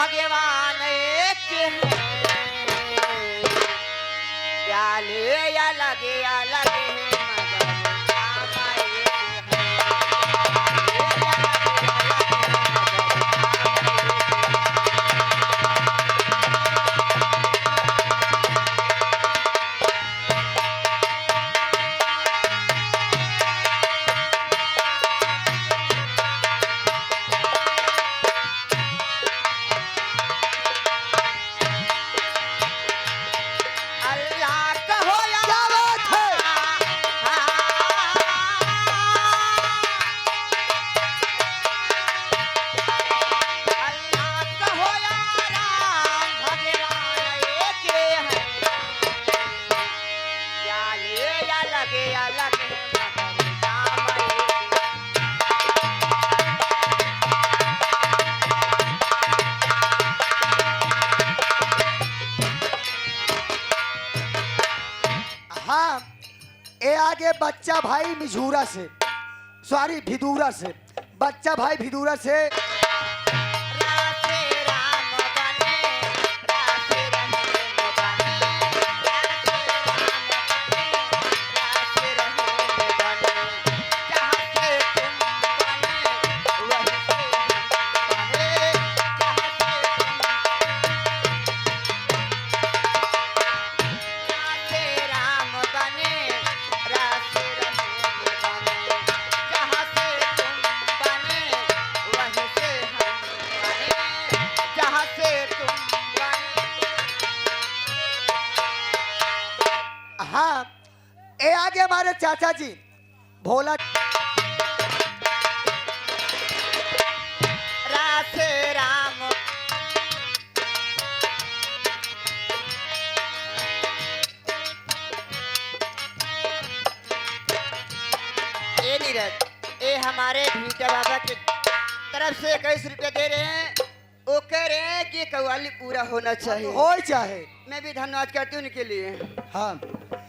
भगवान एक है, प्याले अलग अलग है मगर नाम एक है। हाँ, ये आगे बच्चा भाई मिझूरा से, सॉरी भिदूरा से, बच्चा भाई भिदूरा से। हाँ, ये आगे हमारे चाचा जी भोला राधे राम। ये नीरज, ये हमारे भीटा बाबा की तरफ से 21 रुपये दे रहे हैं। वो कह रहे हैं कि कव्वाली पूरा होना चाहिए। हो चाहे। मैं भी धन्यवाद करती हूँ उनके लिए। हाँ,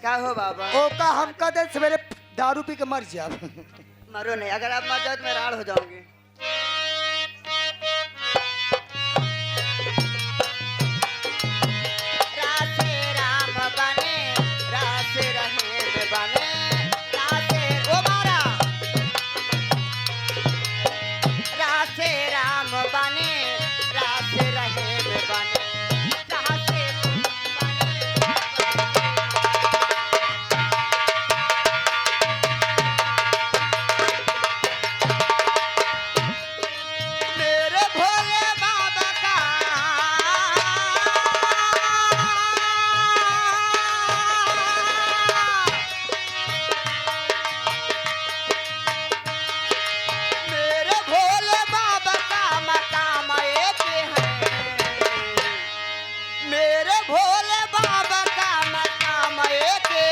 क्या हो बाबा? ओ का हम का दिन सवेरे दारू पी के मर जाओ। मरो नहीं, अगर आप मर जाओ तो मैं राड़ हो जाऊंगी। राधे राम बने, राधे रहीम बने, राधे ओ मारा। राधे राम बने, राधे रहीम बने, राधे तुम बने। मेरे भोले बाबा का मेरे भोले बाबा का मकाम एक है। मेरे भोले बाबा का मकाम एक है,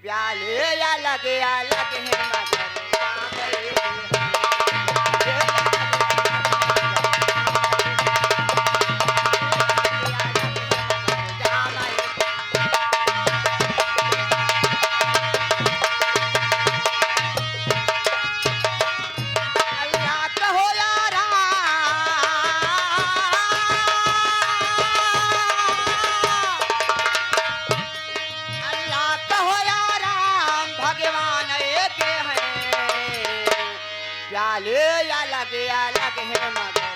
प्याले अलग अलग है मगर काम एक है। प्याले अलग अलग है मगर